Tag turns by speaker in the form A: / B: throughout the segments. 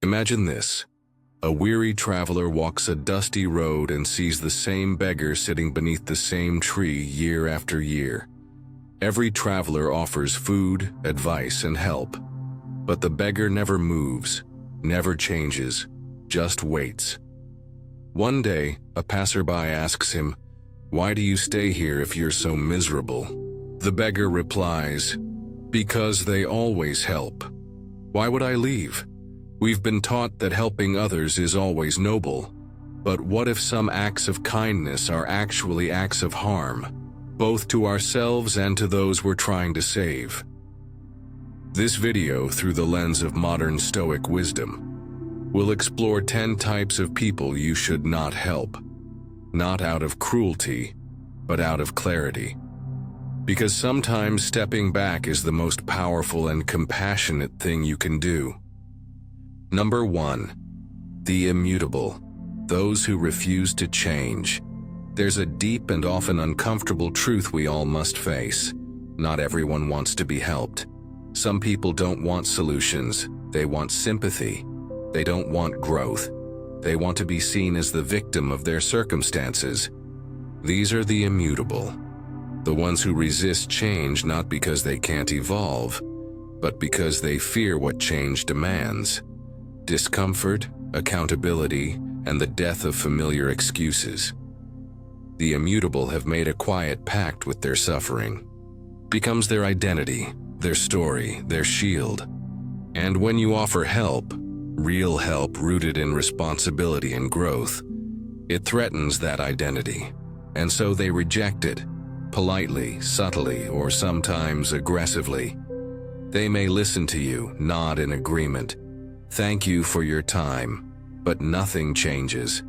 A: Imagine this. A weary traveler walks a dusty road and sees the same beggar sitting beneath the same tree year after year. Every traveler offers food, advice, and help. But the beggar never moves, never changes, just waits. One day, a passerby asks him, "Why do you stay here if you're so miserable?" The beggar replies, "Because they always help. Why would I leave? We've been taught that helping others is always noble. But what if some acts of kindness are actually acts of harm, both to ourselves and to those we're trying to save?" This video, through the lens of modern Stoic wisdom, will explore 10 types of people you should not help. Not out of cruelty, but out of clarity. Because sometimes stepping back is the most powerful and compassionate thing you can do. Number 1. The immutable. Those who refuse to change. There's a deep and often uncomfortable truth we all must face. Not everyone wants to be helped. Some people don't want solutions, they want sympathy. They don't want growth. They want to be seen as the victim of their circumstances. These are the immutable. The ones who resist change not because they can't evolve, but because they fear what change demands. Discomfort, accountability, and the death of familiar excuses. The immutable have made a quiet pact with their suffering. Becomes their identity, their story, their shield. And when you offer help, real help rooted in responsibility and growth, it threatens that identity. And so they reject it, politely, subtly, or sometimes aggressively. They may listen to you, nod in agreement. Thank you for your time, but nothing changes.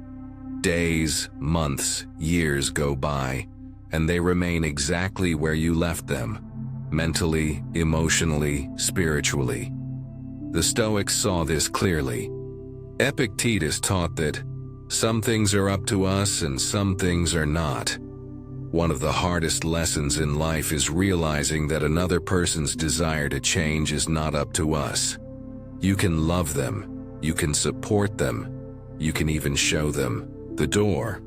A: Days, months, years go by, and they remain exactly where you left them, mentally, emotionally, spiritually. The Stoics saw this clearly. Epictetus taught that some things are up to us and some things are not. One of the hardest lessons in life is realizing that another person's desire to change is not up to us. You can love them, you can support them, you can even show them the door,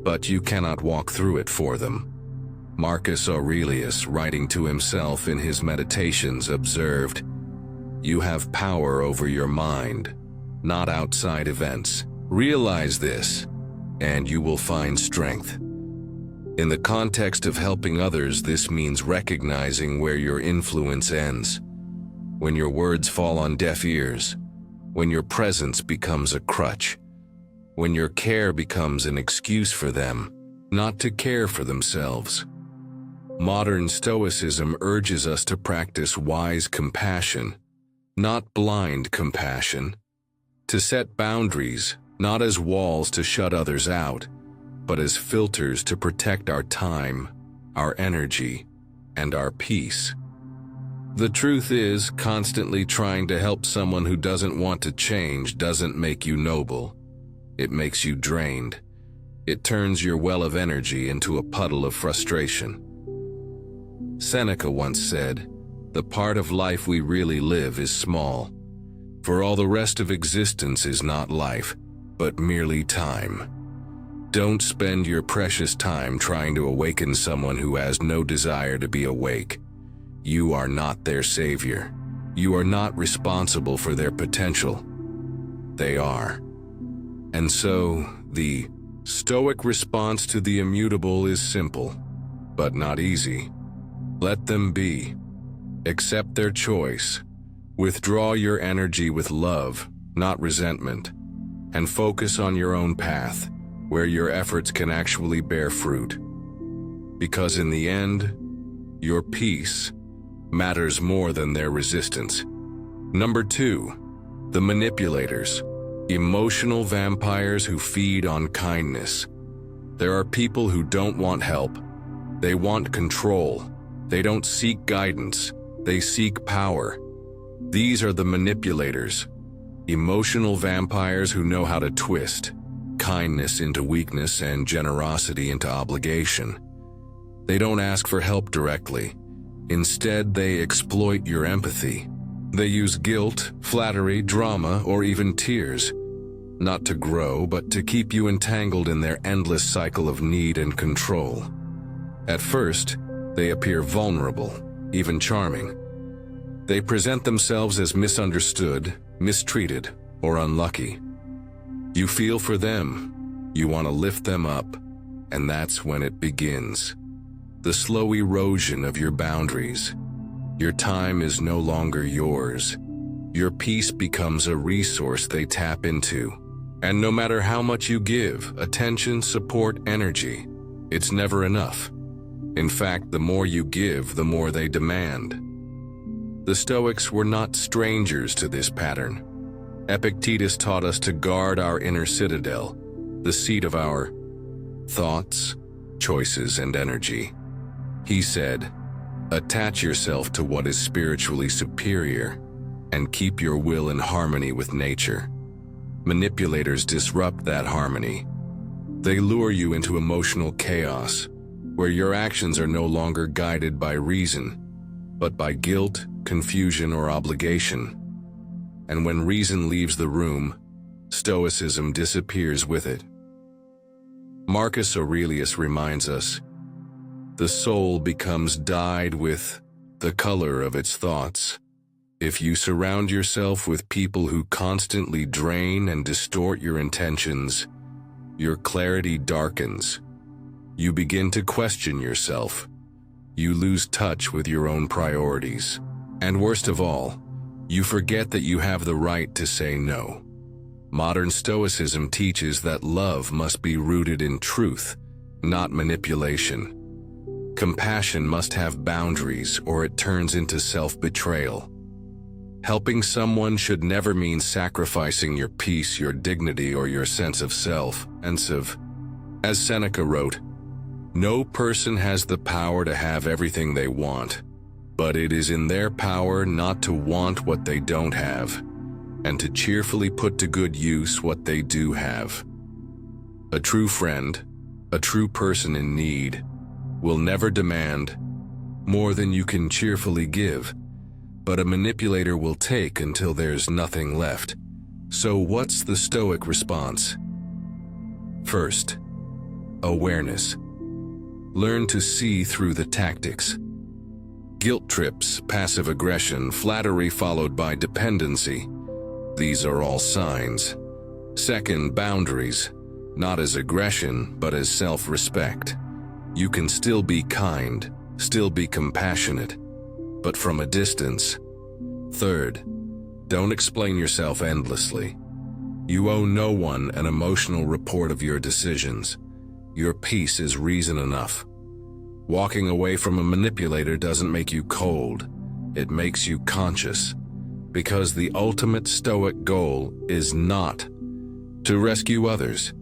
A: but you cannot walk through it for them. Marcus Aurelius, writing to himself in his Meditations, observed, "You have power over your mind, not outside events. Realize this, and you will find strength." In the context of helping others, this means recognizing where your influence ends. When your words fall on deaf ears, when your presence becomes a crutch, when your care becomes an excuse for them not to care for themselves. Modern Stoicism urges us to practice wise compassion, not blind compassion, to set boundaries, not as walls to shut others out, but as filters to protect our time, our energy, and our peace. The truth is, constantly trying to help someone who doesn't want to change doesn't make you noble. It makes you drained. It turns your well of energy into a puddle of frustration. Seneca once said, "The part of life we really live is small, for all the rest of existence is not life, but merely time." Don't spend your precious time trying to awaken someone who has no desire to be awake. You are not their savior. You are not responsible for their potential. They are. And so, the Stoic response to the immutable is simple, but not easy. Let them be. Accept their choice. Withdraw your energy with love, not resentment, and focus on your own path, where your efforts can actually bear fruit. Because in the end, your peace matters more than their resistance. Number 2, the manipulators. Emotional vampires who feed on kindness. There are people who don't want help. They want control. They don't seek guidance. They seek power. These are the manipulators. Emotional vampires who know how to twist kindness into weakness and generosity into obligation. They don't ask for help directly. Instead, they exploit your empathy. They use guilt, flattery, drama, or even tears, not to grow, but to keep you entangled in their endless cycle of need and control. At first, they appear vulnerable, even charming. They present themselves as misunderstood, mistreated, or unlucky. You feel for them, you want to lift them up, and that's when it begins. The slow erosion of your boundaries. Your time is no longer yours. Your peace becomes a resource they tap into. And no matter how much you give, attention, support, energy, it's never enough. In fact, the more you give, the more they demand. The Stoics were not strangers to this pattern. Epictetus taught us to guard our inner citadel, the seat of our thoughts, choices, and energy. He said, "Attach yourself to what is spiritually superior, and keep your will in harmony with nature." Manipulators disrupt that harmony. They lure you into emotional chaos, where your actions are no longer guided by reason, but by guilt, confusion, or obligation. And when reason leaves the room, Stoicism disappears with it. Marcus Aurelius reminds us, "The soul becomes dyed with the color of its thoughts." If you surround yourself with people who constantly drain and distort your intentions, your clarity darkens. You begin to question yourself. You lose touch with your own priorities. And worst of all, you forget that you have the right to say no. Modern Stoicism teaches that love must be rooted in truth, not manipulation. Compassion must have boundaries, or it turns into self-betrayal. Helping someone should never mean sacrificing your peace, your dignity, or your sense of self. As Seneca wrote, "No person has the power to have everything they want, but it is in their power not to want what they don't have, and to cheerfully put to good use what they do have." A true friend, a true person in need, will never demand more than you can cheerfully give, but a manipulator will take until there's nothing left. So what's the Stoic response? First, awareness. Learn to see through the tactics. Guilt trips, passive aggression, flattery followed by dependency. These are all signs. Second, boundaries. Not as aggression, but as self-respect. You can still be kind, still be compassionate, but from a distance. Third, don't explain yourself endlessly. You owe no one an emotional report of your decisions. Your peace is reason enough. Walking away from a manipulator doesn't make you cold, it makes you conscious. Because the ultimate Stoic goal is not to rescue others.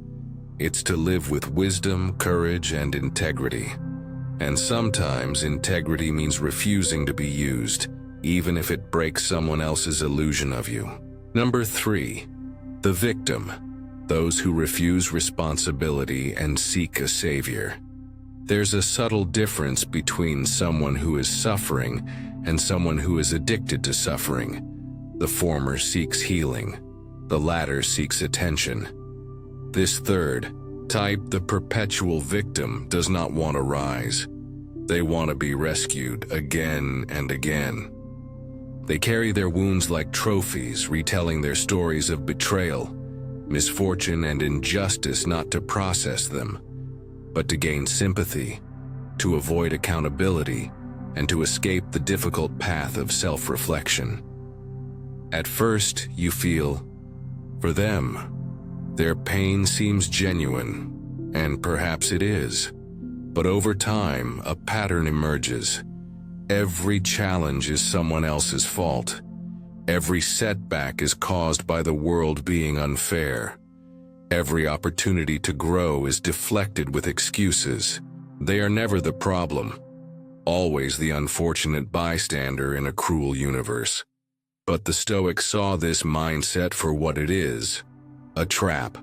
A: It's to live with wisdom, courage, and integrity. And sometimes integrity means refusing to be used, even if it breaks someone else's illusion of you. Number 3, the victim. Those who refuse responsibility and seek a savior. There's a subtle difference between someone who is suffering and someone who is addicted to suffering. The former seeks healing, the latter seeks attention. This third type, the perpetual victim, does not want to rise. They want to be rescued again and again. They carry their wounds like trophies, retelling their stories of betrayal, misfortune, and injustice, not to process them, but to gain sympathy, to avoid accountability, and to escape the difficult path of self-reflection. At first, you feel for them. Their pain seems genuine, and perhaps it is. But over time, a pattern emerges. Every challenge is someone else's fault. Every setback is caused by the world being unfair. Every opportunity to grow is deflected with excuses. They are never the problem, always the unfortunate bystander in a cruel universe. But the Stoics saw this mindset for what it is, a trap.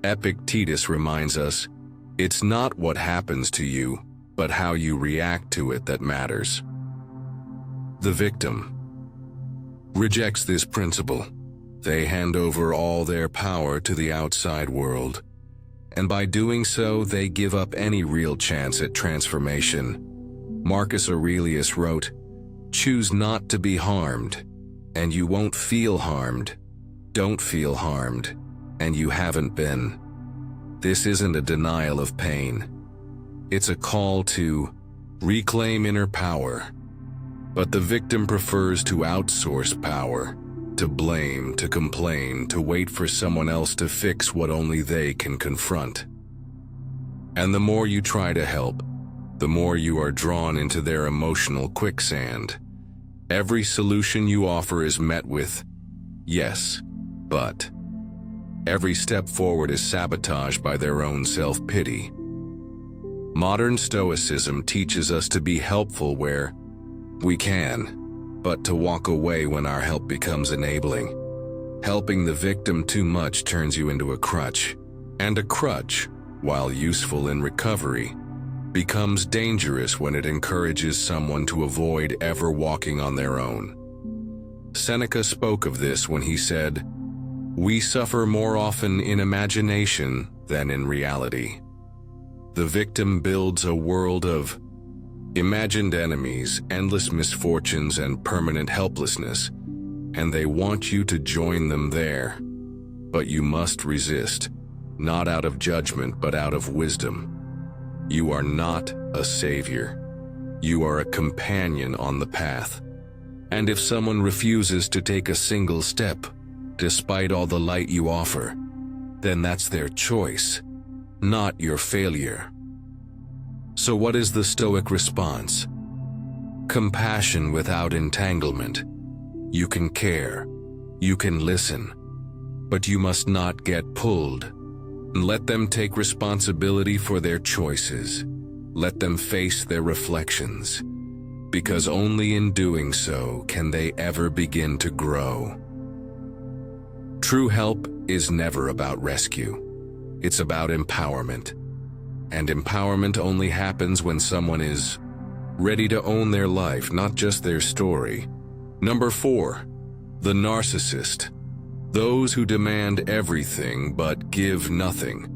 A: Epictetus reminds us, it's not what happens to you, but how you react to it that matters. The victim. rejects this principle. They hand over all their power to the outside world, and by doing so, they give up any real chance at transformation. Marcus Aurelius wrote, "Choose not to be harmed, and you won't feel harmed. Don't feel harmed, and you haven't been." This isn't a denial of pain. It's a call to reclaim inner power. But the victim prefers to outsource power, to blame, to complain, to wait for someone else to fix what only they can confront. And the more you try to help, the more you are drawn into their emotional quicksand. Every solution you offer is met with, "Yes, but." Every step forward is sabotaged by their own self-pity. Modern Stoicism teaches us to be helpful where we can, but to walk away when our help becomes enabling. Helping the victim too much turns you into a crutch, and a crutch, while useful in recovery, becomes dangerous when it encourages someone to avoid ever walking on their own. Seneca spoke of this when he said, "We suffer more often in imagination than in reality." The victim builds a world of imagined enemies, endless misfortunes, and permanent helplessness, and they want you to join them there. But you must resist, not out of judgment but out of wisdom. You are not a savior. You are a companion on the path. And if someone refuses to take a single step, despite all the light you offer, then that's their choice, not your failure. So what is the Stoic response? Compassion without entanglement. You can care, you can listen, but you must not get pulled. Let them take responsibility for their choices. Let them face their reflections, because only in doing so can they ever begin to grow. True help is never about rescue. It's about empowerment. And empowerment only happens when someone is ready to own their life, not just their story. Number 4, the narcissist. Those who demand everything but give nothing.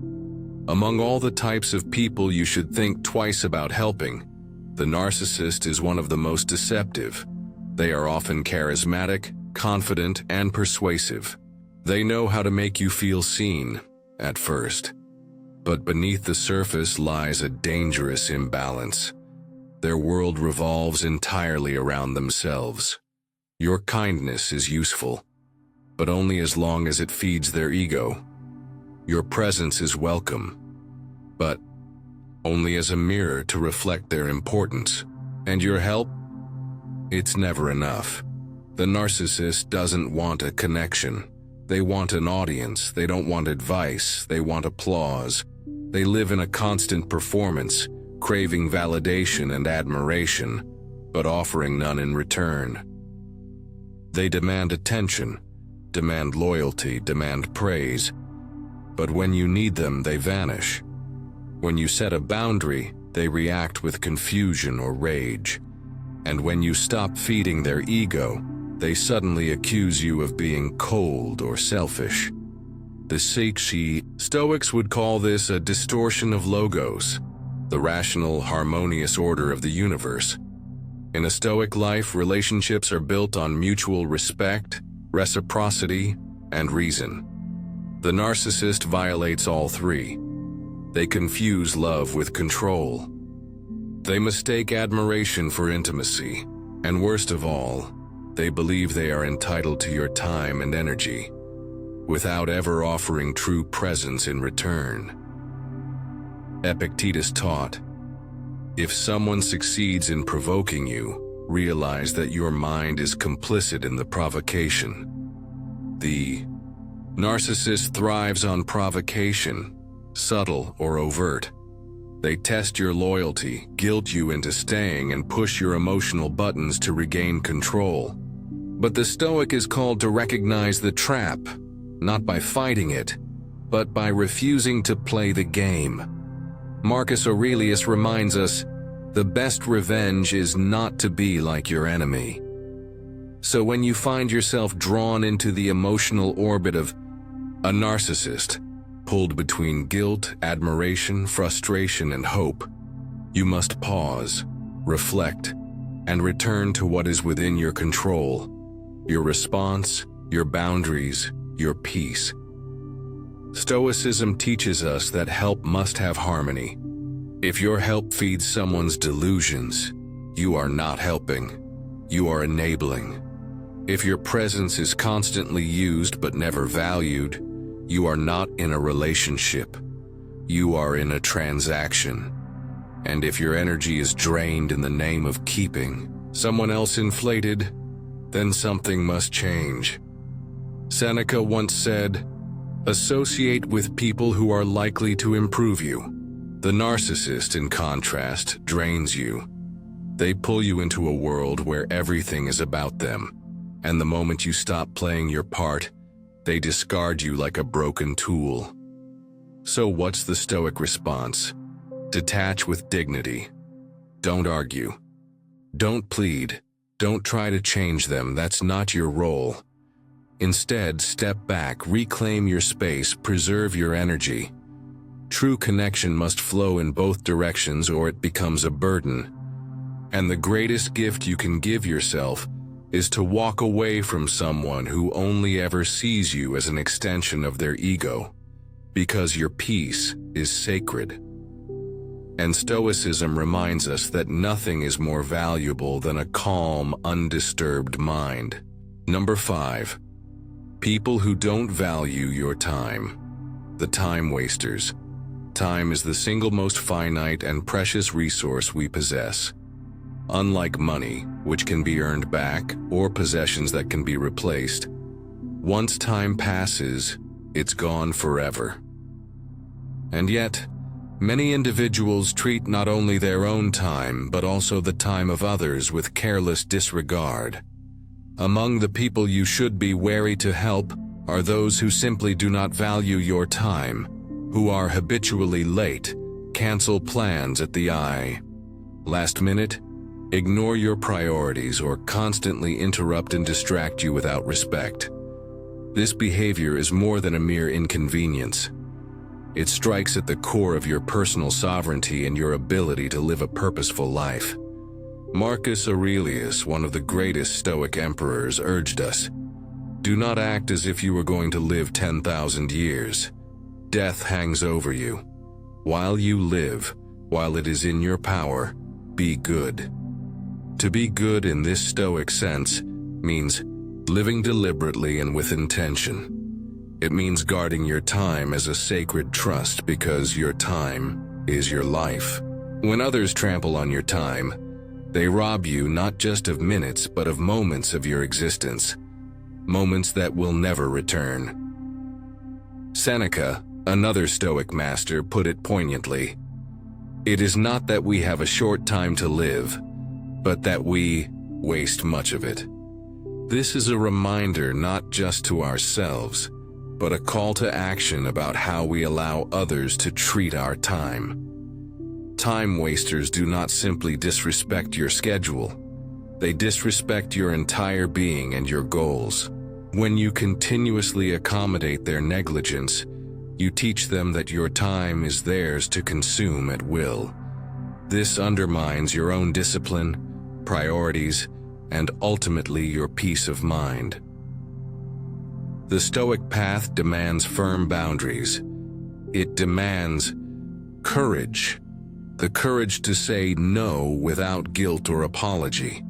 A: Among all the types of people you should think twice about helping, the narcissist is one of the most deceptive. They are often charismatic, confident, and persuasive. They know how to make you feel seen, at first. But beneath the surface lies a dangerous imbalance. Their world revolves entirely around themselves. Your kindness is useful, but only as long as it feeds their ego. Your presence is welcome, but only as a mirror to reflect their importance. And your help? It's never enough. The narcissist doesn't want a connection. They want an audience. They don't want advice. They want applause. They live in a constant performance, craving validation and admiration, but offering none in return. They demand attention, demand loyalty, demand praise, but when you need them, they vanish. When you set a boundary, they react with confusion or rage. And when you stop feeding their ego, they suddenly accuse you of being cold or selfish. The Stoics would call this a distortion of logos, the rational, harmonious order of the universe. In a Stoic life, relationships are built on mutual respect, reciprocity, and reason. The narcissist violates all three. They confuse love with control. They mistake admiration for intimacy, and worst of all, they believe they are entitled to your time and energy, without ever offering true presence in return. Epictetus taught, if someone succeeds in provoking you, realize that your mind is complicit in the provocation. The narcissist thrives on provocation, subtle or overt. They test your loyalty, guilt you into staying, and push your emotional buttons to regain control. But the Stoic is called to recognize the trap, not by fighting it, but by refusing to play the game. Marcus Aurelius reminds us, the best revenge is not to be like your enemy. So when you find yourself drawn into the emotional orbit of a narcissist, pulled between guilt, admiration, frustration, and hope, you must pause, reflect, and return to what is within your control, your response, your boundaries, your peace. Stoicism teaches us that help must have harmony. If your help feeds someone's delusions, you are not helping, you are enabling. If your presence is constantly used but never valued, you are not in a relationship, you are in a transaction. And if your energy is drained in the name of keeping someone else inflated, then something must change. Seneca once said, "Associate with people who are likely to improve you." The narcissist, in contrast, drains you. They pull you into a world where everything is about them, and the moment you stop playing your part, they discard you like a broken tool. So what's the Stoic response? Detach with dignity. Don't argue. Don't plead. Don't try to change them, that's not your role. Instead, step back, reclaim your space, preserve your energy. True connection must flow in both directions or it becomes a burden. And the greatest gift you can give yourself is to walk away from someone who only ever sees you as an extension of their ego, because your peace is sacred. And Stoicism reminds us that nothing is more valuable than a calm, undisturbed mind. Number 5. People who don't value your time. The time wasters. Time is the single most finite and precious resource we possess. Unlike money, which can be earned back, or possessions that can be replaced, once time passes, it's gone forever. And yet, many individuals treat not only their own time, but also the time of others with careless disregard. Among the people you should be wary to help are those who simply do not value your time, who are habitually late, cancel plans at the eye, last minute, ignore your priorities, or constantly interrupt and distract you without respect. This behavior is more than a mere inconvenience. It strikes at the core of your personal sovereignty and your ability to live a purposeful life. Marcus Aurelius, one of the greatest Stoic emperors, urged us, "Do not act as if you were going to live 10,000 years. Death hangs over you. While you live, while it is in your power, be good." To be good in this Stoic sense means living deliberately and with intention. It means guarding your time as a sacred trust because your time is your life. When others trample on your time, they rob you not just of minutes but of moments of your existence, moments that will never return. Seneca, another Stoic master, put it poignantly, "It is not that we have a short time to live, but that we waste much of it." This is a reminder not just to ourselves, but a call to action about how we allow others to treat our time. Time wasters do not simply disrespect your schedule. They disrespect your entire being and your goals. When you continuously accommodate their negligence, you teach them that your time is theirs to consume at will. This undermines your own discipline, priorities, and ultimately your peace of mind. The Stoic path demands firm boundaries. It demands courage. The courage to say no without guilt or apology.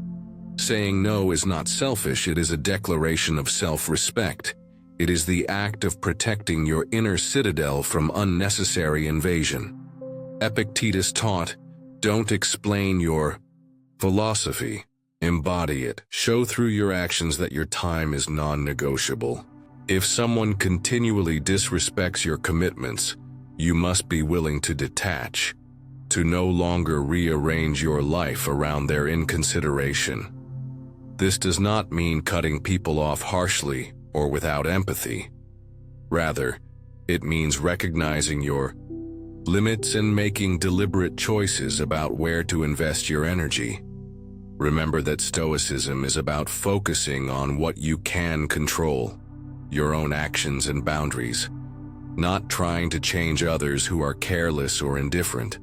A: Saying no is not selfish, it is a declaration of self-respect. It is the act of protecting your inner citadel from unnecessary invasion. Epictetus taught, "Don't explain your philosophy, embody it. Show through your actions that your time is non-negotiable." If someone continually disrespects your commitments, you must be willing to detach, to no longer rearrange your life around their inconsideration. This does not mean cutting people off harshly or without empathy. Rather, it means recognizing your limits and making deliberate choices about where to invest your energy. Remember that Stoicism is about focusing on what you can control, your own actions and boundaries, not trying to change others who are careless or indifferent.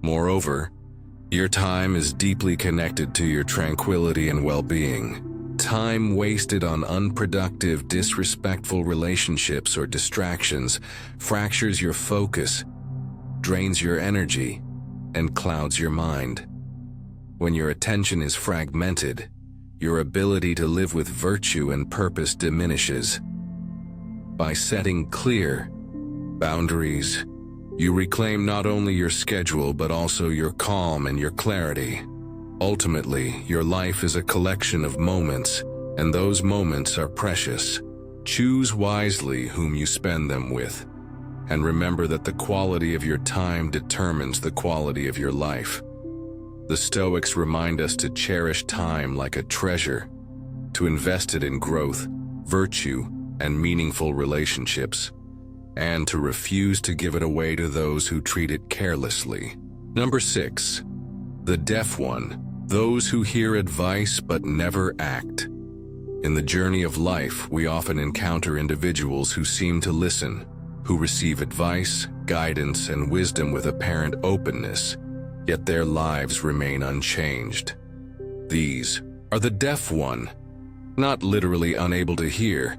A: Moreover, your time is deeply connected to your tranquility and well-being. Time wasted on unproductive, disrespectful relationships or distractions fractures your focus, drains your energy, and clouds your mind. When your attention is fragmented, your ability to live with virtue and purpose diminishes. By setting clear boundaries, you reclaim not only your schedule but also your calm and your clarity. Ultimately, your life is a collection of moments, and those moments are precious. Choose wisely whom you spend them with, and remember that the quality of your time determines the quality of your life. The Stoics remind us to cherish time like a treasure, to invest it in growth, virtue, and meaningful relationships, and to refuse to give it away to those who treat it carelessly. Number 6. The deaf one, those who hear advice but never act. In the journey of life, we often encounter individuals who seem to listen, who receive advice, guidance, and wisdom with apparent openness, yet their lives remain unchanged. These are the deaf one, not literally unable to hear,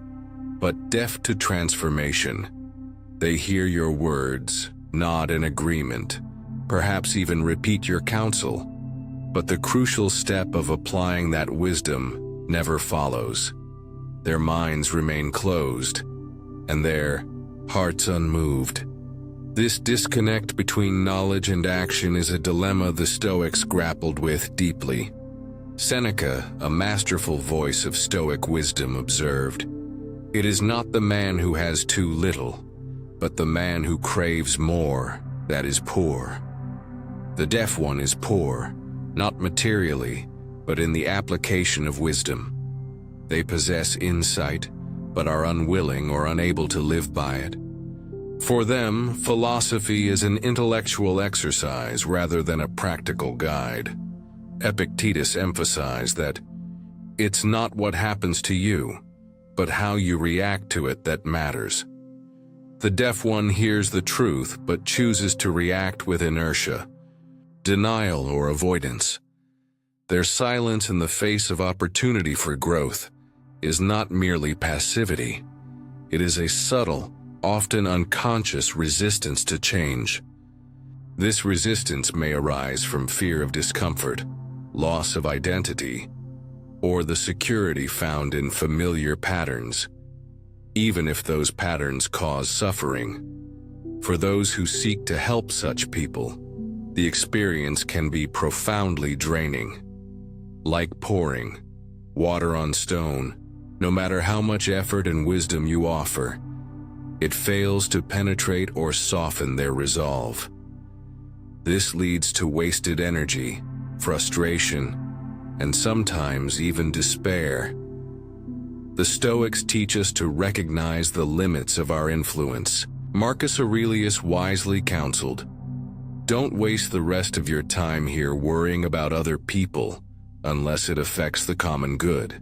A: but deaf to transformation. They hear your words, nod in agreement, perhaps even repeat your counsel, but the crucial step of applying that wisdom never follows. Their minds remain closed, and their hearts unmoved. This disconnect between knowledge and action is a dilemma the Stoics grappled with deeply. Seneca, a masterful voice of Stoic wisdom, observed, "It is not the man who has too little, but the man who craves more that is poor." The deaf one is poor, not materially, but in the application of wisdom. They possess insight, but are unwilling or unable to live by it. For them, philosophy is an intellectual exercise rather than a practical guide. Epictetus emphasized that it's not what happens to you, but how you react to it that matters. The deaf one hears the truth but chooses to react with inertia, denial, or avoidance. Their silence in the face of opportunity for growth is not merely passivity. It is a subtle, often unconscious resistance to change. This resistance may arise from fear of discomfort, loss of identity, or the security found in familiar patterns, even if those patterns cause suffering. For those who seek to help such people, the experience can be profoundly draining. Like pouring water on stone, no matter how much effort and wisdom you offer, it fails to penetrate or soften their resolve. This leads to wasted energy, frustration, and sometimes even despair. The Stoics teach us to recognize the limits of our influence. Marcus Aurelius wisely counseled, "Don't waste the rest of your time here worrying about other people unless it affects the common good.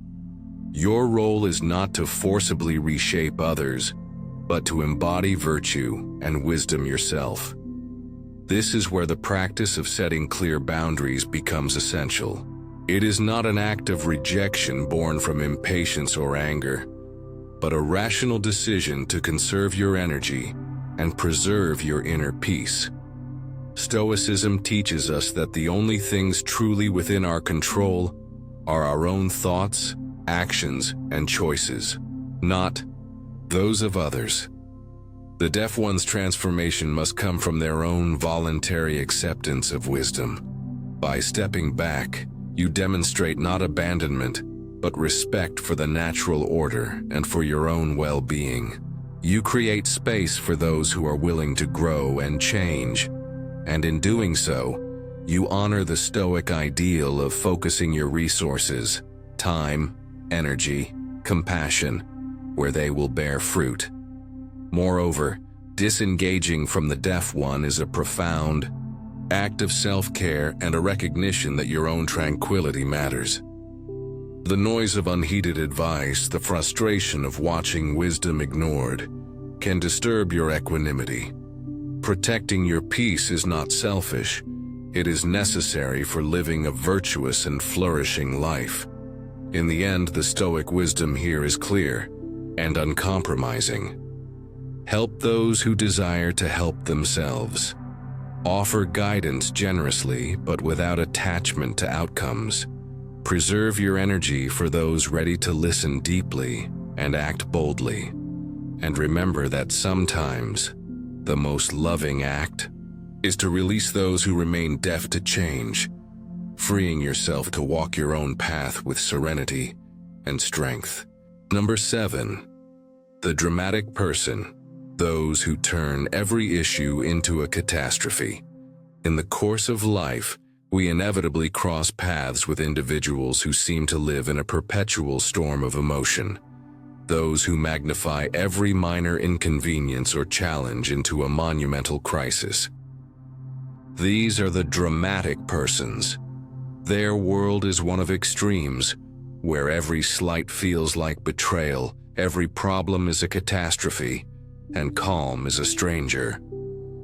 A: Your role is not to forcibly reshape others, but to embody virtue and wisdom yourself." This is where the practice of setting clear boundaries becomes essential. It is not an act of rejection born from impatience or anger, but a rational decision to conserve your energy and preserve your inner peace. Stoicism teaches us that the only things truly within our control are our own thoughts, actions, and choices, not those of others. The deaf one's transformation must come from their own voluntary acceptance of wisdom. By stepping back, you demonstrate not abandonment, but respect for the natural order and for your own well-being. You create space for those who are willing to grow and change, and in doing so, you honor the Stoic ideal of focusing your resources, time, energy, compassion, where they will bear fruit. Moreover, disengaging from the deaf one is a profound, act of self-care and a recognition that your own tranquility matters. The noise of unheeded advice, the frustration of watching wisdom ignored, can disturb your equanimity. Protecting your peace is not selfish. It is necessary for living a virtuous and flourishing life. In the end, the Stoic wisdom here is clear and uncompromising. Help those who desire to help themselves. Offer guidance generously, but without attachment to outcomes. Preserve your energy for those ready to listen deeply and act boldly. And remember that sometimes the most loving act is to release those who remain deaf to change, freeing yourself to walk your own path with serenity and strength. Number 7. The dramatic person. Those who turn every issue into a catastrophe. In the course of life, we inevitably cross paths with individuals who seem to live in a perpetual storm of emotion. Those who magnify every minor inconvenience or challenge into a monumental crisis. These are the dramatic persons. Their world is one of extremes, where every slight feels like betrayal, every problem is a catastrophe, and calm is a stranger.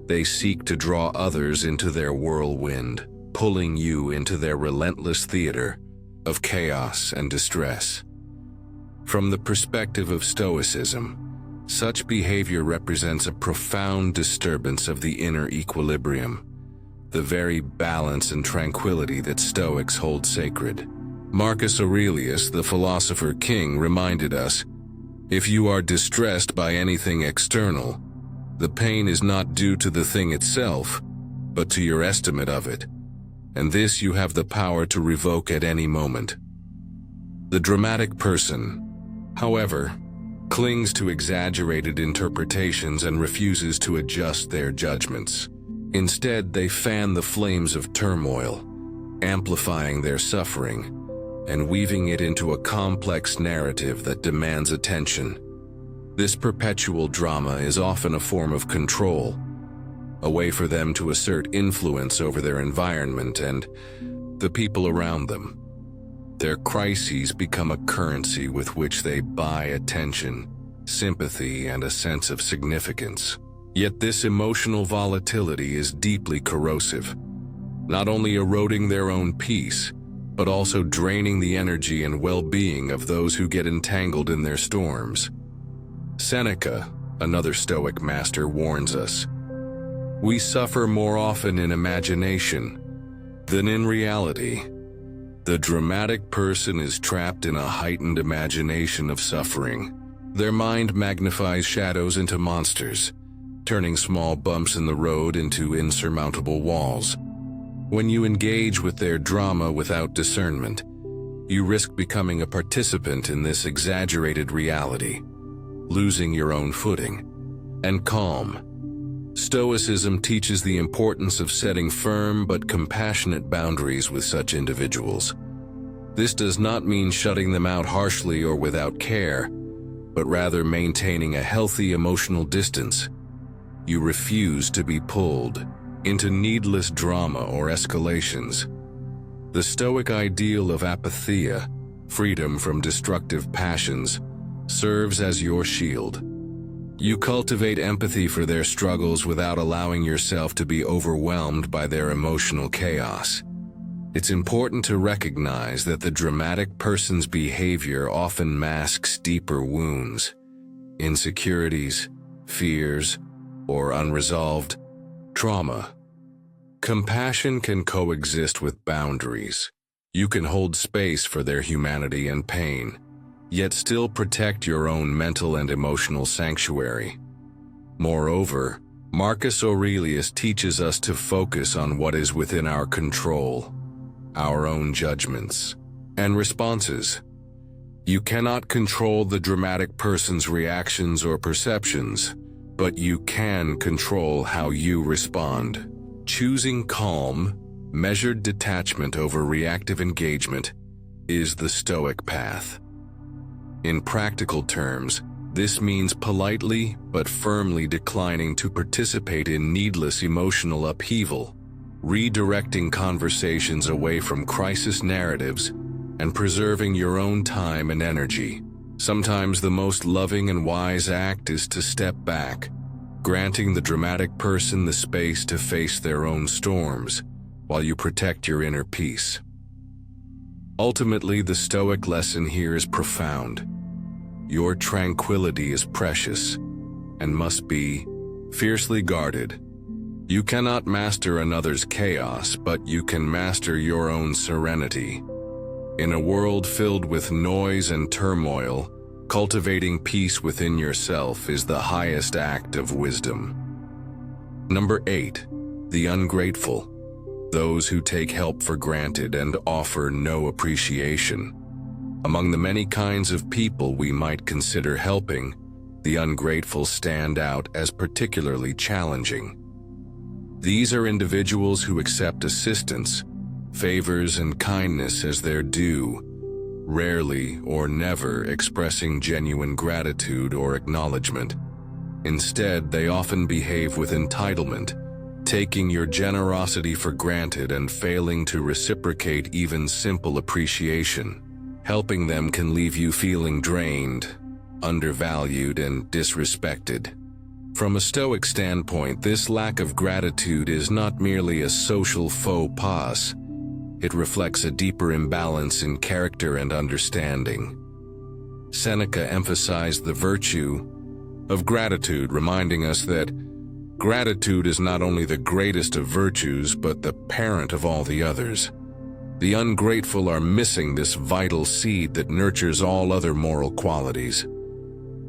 A: They seek to draw others into their whirlwind, pulling you into their relentless theater of chaos and distress. From the perspective of Stoicism, such behavior represents a profound disturbance of the inner equilibrium, the very balance and tranquility that Stoics hold sacred. Marcus Aurelius, the philosopher king, reminded us, "If you are distressed by anything external, the pain is not due to the thing itself, but to your estimate of it, and this you have the power to revoke at any moment." The dramatic person, however, clings to exaggerated interpretations and refuses to adjust their judgments. Instead, they fan the flames of turmoil, amplifying their suffering and weaving it into a complex narrative that demands attention. This perpetual drama is often a form of control, a way for them to assert influence over their environment and the people around them. Their crises become a currency with which they buy attention, sympathy, and a sense of significance. Yet this emotional volatility is deeply corrosive, not only eroding their own peace, but also draining the energy and well-being of those who get entangled in their storms. Seneca, another Stoic master, warns us, "We suffer more often in imagination than in reality." The dramatic person is trapped in a heightened imagination of suffering. Their mind magnifies shadows into monsters, turning small bumps in the road into insurmountable walls. When you engage with their drama without discernment, you risk becoming a participant in this exaggerated reality, losing your own footing and calm. Stoicism teaches the importance of setting firm but compassionate boundaries with such individuals. This does not mean shutting them out harshly or without care, but rather maintaining a healthy emotional distance. You refuse to be pulled into needless drama or escalations. The Stoic ideal of apatheia, freedom from destructive passions, serves as your shield. You cultivate empathy for their struggles without allowing yourself to be overwhelmed by their emotional chaos. It's important to recognize that the dramatic person's behavior often masks deeper wounds, insecurities, fears, or unresolved trauma. Compassion can coexist with boundaries. You can hold space for their humanity and pain, yet still protect your own mental and emotional sanctuary. Moreover, Marcus Aurelius teaches us to focus on what is within our control, our own judgments and responses. You cannot control the dramatic person's reactions or perceptions, but you can control how you respond. Choosing calm, measured detachment over reactive engagement is the Stoic path. In practical terms, this means politely but firmly declining to participate in needless emotional upheaval, redirecting conversations away from crisis narratives and preserving your own time and energy. Sometimes the most loving and wise act is to step back, granting the dramatic person the space to face their own storms while you protect your inner peace. Ultimately, the Stoic lesson here is profound. Your tranquility is precious and must be fiercely guarded. You cannot master another's chaos, but you can master your own serenity. In a world filled with noise and turmoil, cultivating peace within yourself is the highest act of wisdom. Number 8. The ungrateful. Those who take help for granted and offer no appreciation. Among the many kinds of people we might consider helping, the ungrateful stand out as particularly challenging. These are individuals who accept assistance, favors, and kindness as their due, rarely or never expressing genuine gratitude or acknowledgement. Instead, they often behave with entitlement, taking your generosity for granted and failing to reciprocate even simple appreciation. Helping them can leave you feeling drained, undervalued, and disrespected. From a Stoic standpoint, this lack of gratitude is not merely a social faux pas. It reflects a deeper imbalance in character and understanding. Seneca emphasized the virtue of gratitude, reminding us that gratitude is not only the greatest of virtues, but the parent of all the others. The ungrateful are missing this vital seed that nurtures all other moral qualities.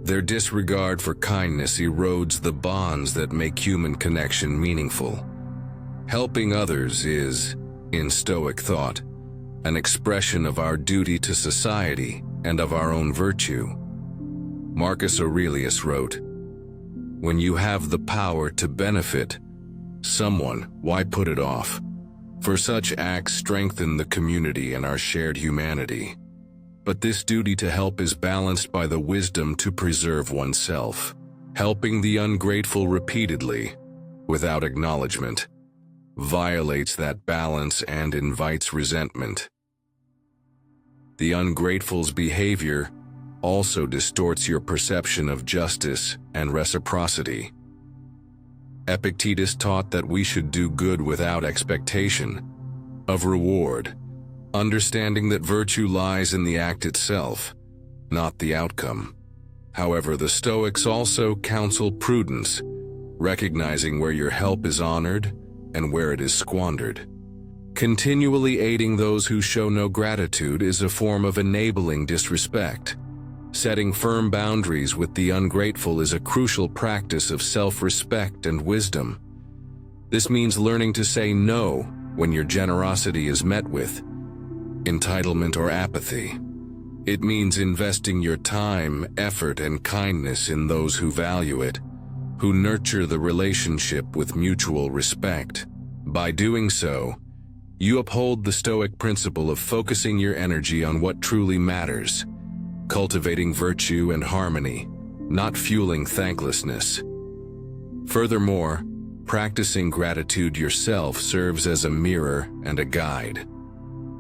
A: Their disregard for kindness erodes the bonds that make human connection meaningful. Helping others is, in Stoic thought, an expression of our duty to society and of our own virtue. Marcus Aurelius wrote, "When you have the power to benefit someone, why put it off? For such acts strengthen the community and our shared humanity." But this duty to help is balanced by the wisdom to preserve oneself. Helping the ungrateful repeatedly, without acknowledgement, violates that balance and invites resentment. The ungrateful's behavior also distorts your perception of justice and reciprocity. Epictetus taught that we should do good without expectation of reward, understanding that virtue lies in the act itself, not the outcome. However, the Stoics also counsel prudence, recognizing where your help is honored and where it is squandered. Continually aiding those who show no gratitude is a form of enabling disrespect. Setting firm boundaries with the ungrateful is a crucial practice of self-respect and wisdom. This means learning to say no when your generosity is met with entitlement or apathy. It means investing your time, effort, and kindness in those who value it, who nurture the relationship with mutual respect. By doing so, you uphold the Stoic principle of focusing your energy on what truly matters, cultivating virtue and harmony, not fueling thanklessness. Furthermore, practicing gratitude yourself serves as a mirror and a guide.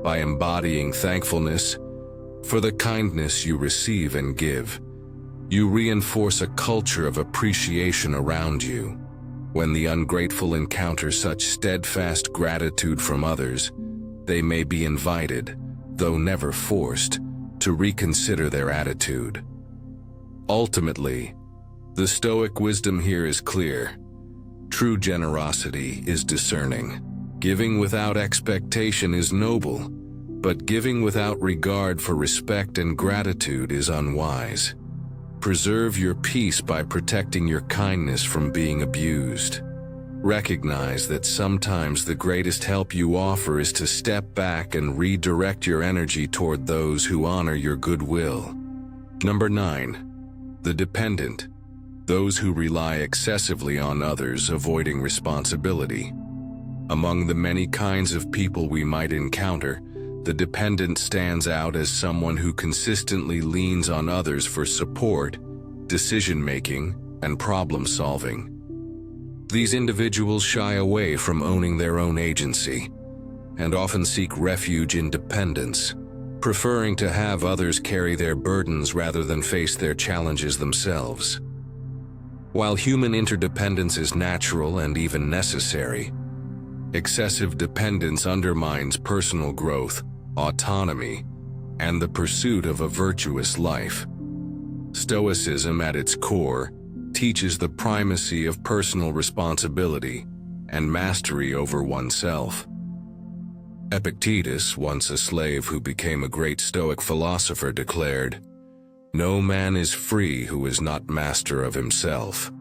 A: By embodying thankfulness for the kindness you receive and give, you reinforce a culture of appreciation around you. When the ungrateful encounter such steadfast gratitude from others, they may be invited, though never forced, to reconsider their attitude. Ultimately, the Stoic wisdom here is clear. True generosity is discerning. Giving without expectation is noble, but giving without regard for respect and gratitude is unwise. Preserve your peace by protecting your kindness from being abused. Recognize that sometimes the greatest help you offer is to step back and redirect your energy toward those who honor your goodwill. Number 9. The dependent. Those who rely excessively on others, avoiding responsibility. Among the many kinds of people we might encounter, the dependent stands out as someone who consistently leans on others for support, decision-making, and problem-solving. These individuals shy away from owning their own agency and often seek refuge in dependence, preferring to have others carry their burdens rather than face their challenges themselves. While human interdependence is natural and even necessary, excessive dependence undermines personal growth, autonomy, and the pursuit of a virtuous life. Stoicism, at its core, teaches the primacy of personal responsibility and mastery over oneself. Epictetus, once a slave who became a great Stoic philosopher, declared, "No man is free who is not master of himself."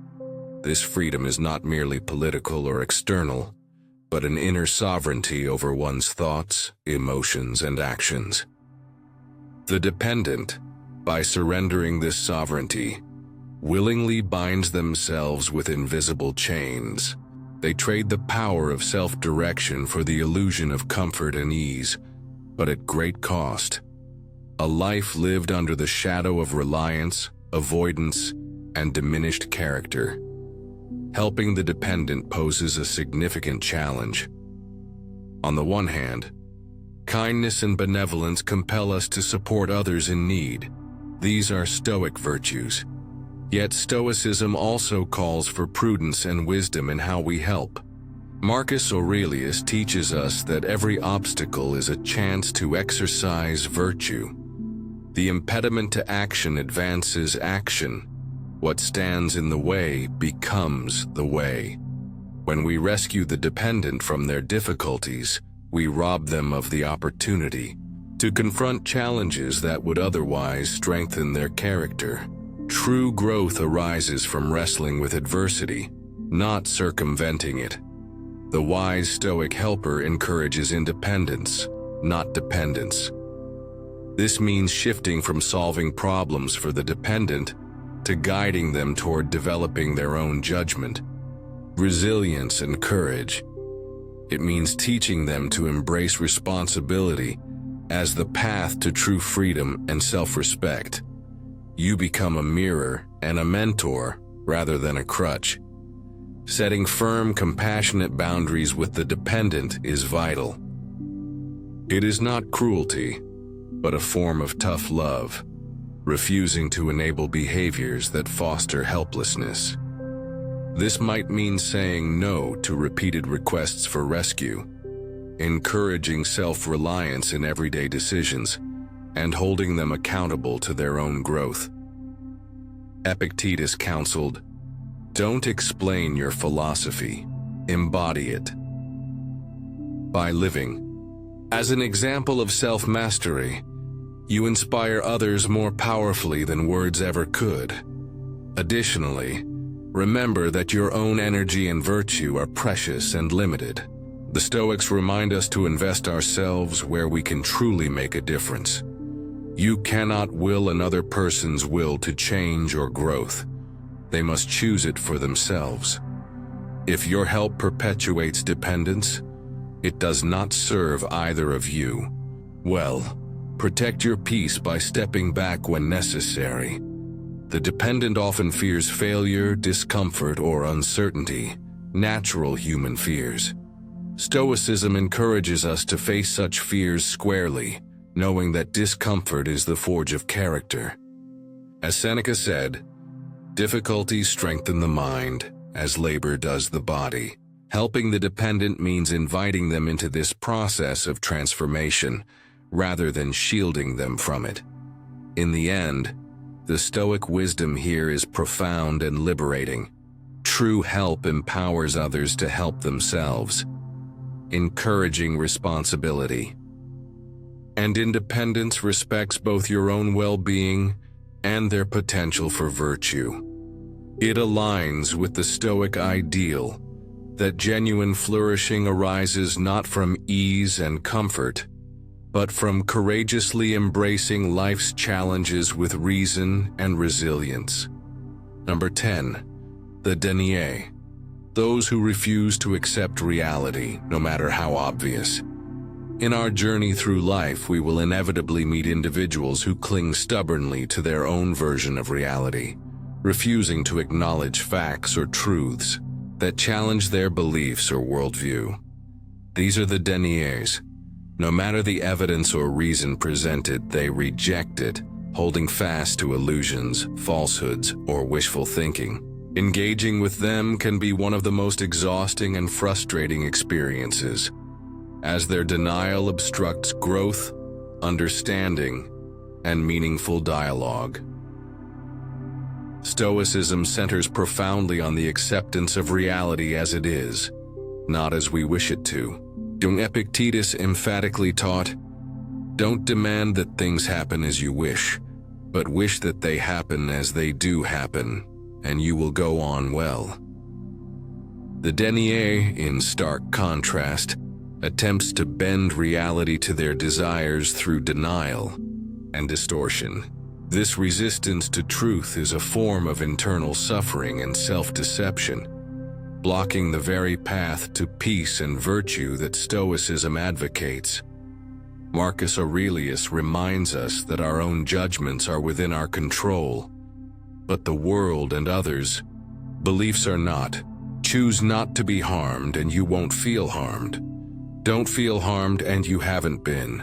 A: This freedom is not merely political or external, but an inner sovereignty over one's thoughts, emotions, and actions. The dependent, by surrendering this sovereignty, willingly binds themselves with invisible chains. They trade the power of self-direction for the illusion of comfort and ease, but at great cost. A life lived under the shadow of reliance, avoidance, and diminished character. Helping the dependent poses a significant challenge. On the one hand, kindness and benevolence compel us to support others in need. These are Stoic virtues. Yet Stoicism also calls for prudence and wisdom in how we help. Marcus Aurelius teaches us that every obstacle is a chance to exercise virtue. The impediment to action advances action. What stands in the way becomes the way. When we rescue the dependent from their difficulties, we rob them of the opportunity to confront challenges that would otherwise strengthen their character. True growth arises from wrestling with adversity, not circumventing it. The wise Stoic helper encourages independence, not dependence. This means shifting from solving problems for the dependent to guiding them toward developing their own judgment, resilience, and courage. It means teaching them to embrace responsibility as the path to true freedom and self-respect. You become a mirror and a mentor rather than a crutch. Setting firm, compassionate boundaries with the dependent is vital. It is not cruelty, but a form of tough love, refusing to enable behaviors that foster helplessness. This might mean saying no to repeated requests for rescue, encouraging self-reliance in everyday decisions, and holding them accountable to their own growth. Epictetus counseled, "Don't explain your philosophy, embody it." By living as an example of self-mastery, you inspire others more powerfully than words ever could. Additionally, remember that your own energy and virtue are precious and limited. The Stoics remind us to invest ourselves where we can truly make a difference. You cannot will another person's will to change or growth. They must choose it for themselves. If your help perpetuates dependence, it does not serve either of you. Well, protect your peace by stepping back when necessary. The dependent often fears failure, discomfort, or uncertainty, natural human fears. Stoicism encourages us to face such fears squarely, knowing that discomfort is the forge of character. As Seneca said, "Difficulties strengthen the mind, as labor does the body." Helping the dependent means inviting them into this process of transformation, rather than shielding them from it. In the end, the Stoic wisdom here is profound and liberating. True help empowers others to help themselves, encouraging responsibility. And independence respects both your own well-being and their potential for virtue. It aligns with the Stoic ideal that genuine flourishing arises not from ease and comfort, but from courageously embracing life's challenges with reason and resilience. Number 10. The Denier. Those who refuse to accept reality, no matter how obvious. In our journey through life, we will inevitably meet individuals who cling stubbornly to their own version of reality, refusing to acknowledge facts or truths. that challenge their beliefs or worldview. These are the Deniers. No matter the evidence or reason presented, they reject it, holding fast to illusions, falsehoods, or wishful thinking. Engaging with them can be one of the most exhausting and frustrating experiences, as their denial obstructs growth, understanding, and meaningful dialogue. Stoicism centers profoundly on the acceptance of reality as it is, not as we wish it to. Epictetus emphatically taught, "Don't demand that things happen as you wish, but wish that they happen as they do happen, and you will go on well." The Denier, in stark contrast, attempts to bend reality to their desires through denial and distortion. This resistance to truth is a form of internal suffering and self-deception, blocking the very path to peace and virtue that Stoicism advocates. Marcus Aurelius reminds us that our own judgments are within our control, but the world and others' beliefs are not. Choose not to be harmed and you won't feel harmed. Don't feel harmed and you haven't been.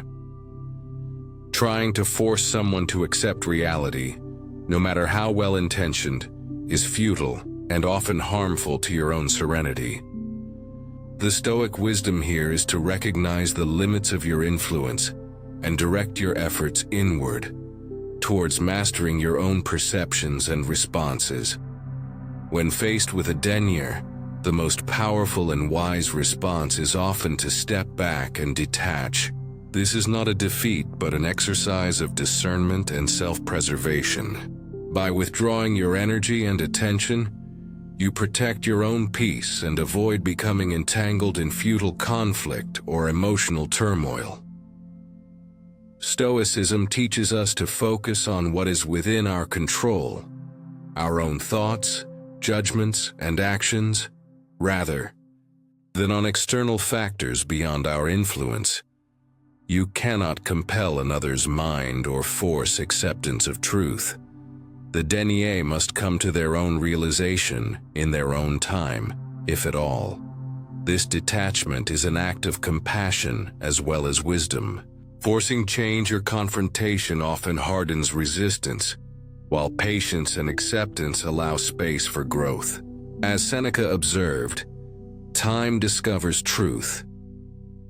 A: Trying to force someone to accept reality, no matter how well-intentioned, is futile and often harmful to your own serenity. The Stoic wisdom here is to recognize the limits of your influence and direct your efforts inward, towards mastering your own perceptions and responses. When faced with a Denier, the most powerful and wise response is often to step back and detach. This is not a defeat, but an exercise of discernment and self-preservation. By withdrawing your energy and attention, you protect your own peace and avoid becoming entangled in futile conflict or emotional turmoil. Stoicism teaches us to focus on what is within our control, our own thoughts, judgments, and actions, rather than on external factors beyond our influence. You cannot compel another's mind or force acceptance of truth. The Denier must come to their own realization in their own time, if at all. This detachment is an act of compassion as well as wisdom. Forcing change or confrontation often hardens resistance, while patience and acceptance allow space for growth. As Seneca observed, time discovers truth.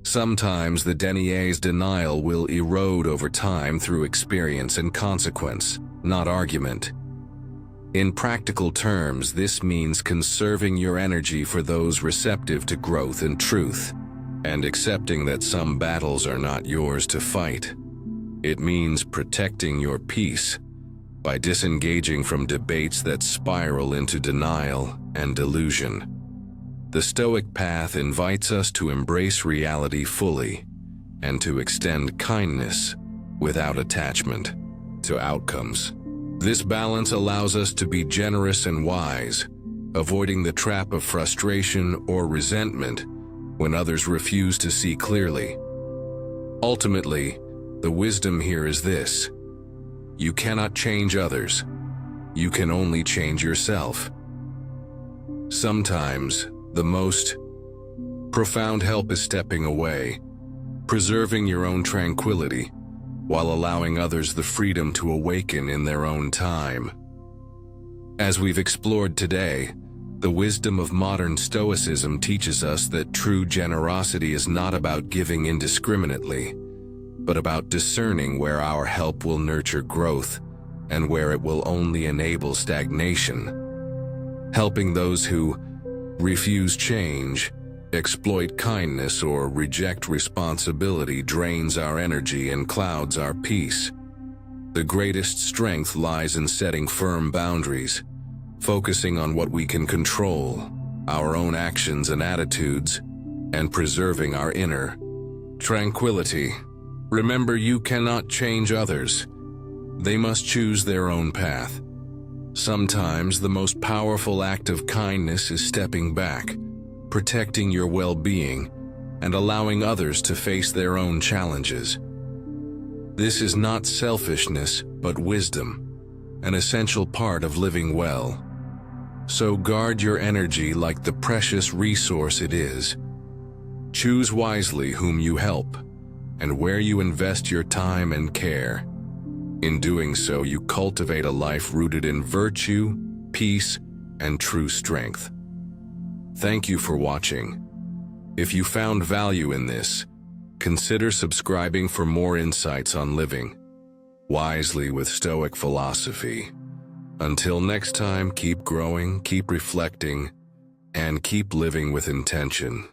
A: Sometimes the Denier's denial will erode over time through experience and consequence, not argument. In practical terms, this means conserving your energy for those receptive to growth and truth, and accepting that some battles are not yours to fight. It means protecting your peace by disengaging from debates that spiral into denial and delusion. The Stoic path invites us to embrace reality fully and to extend kindness without attachment to outcomes. This balance allows us to be generous and wise, avoiding the trap of frustration or resentment when others refuse to see clearly. Ultimately, the wisdom here is this: you cannot change others. You can only change yourself. Sometimes, the most profound help is stepping away, preserving your own tranquility, while allowing others the freedom to awaken in their own time. As we've explored today, the wisdom of modern Stoicism teaches us that true generosity is not about giving indiscriminately, but about discerning where our help will nurture growth and where it will only enable stagnation. Helping those who refuse change, exploit kindness, or reject responsibility drains our energy and clouds our peace. The greatest strength lies in setting firm boundaries, focusing on what we can control, our own actions and attitudes, and preserving our inner tranquility. Remember, you cannot change others. They must choose their own path. Sometimes the most powerful act of kindness is stepping back, protecting your well-being, and allowing others to face their own challenges. This is not selfishness, but wisdom, an essential part of living well. So guard your energy like the precious resource it is. Choose wisely whom you help and where you invest your time and care. In doing so, you cultivate a life rooted in virtue, peace, and true strength. Thank you for watching. If you found value in this, consider subscribing for more insights on living wisely with Stoic philosophy. Until next time, keep growing, keep reflecting, and keep living with intention.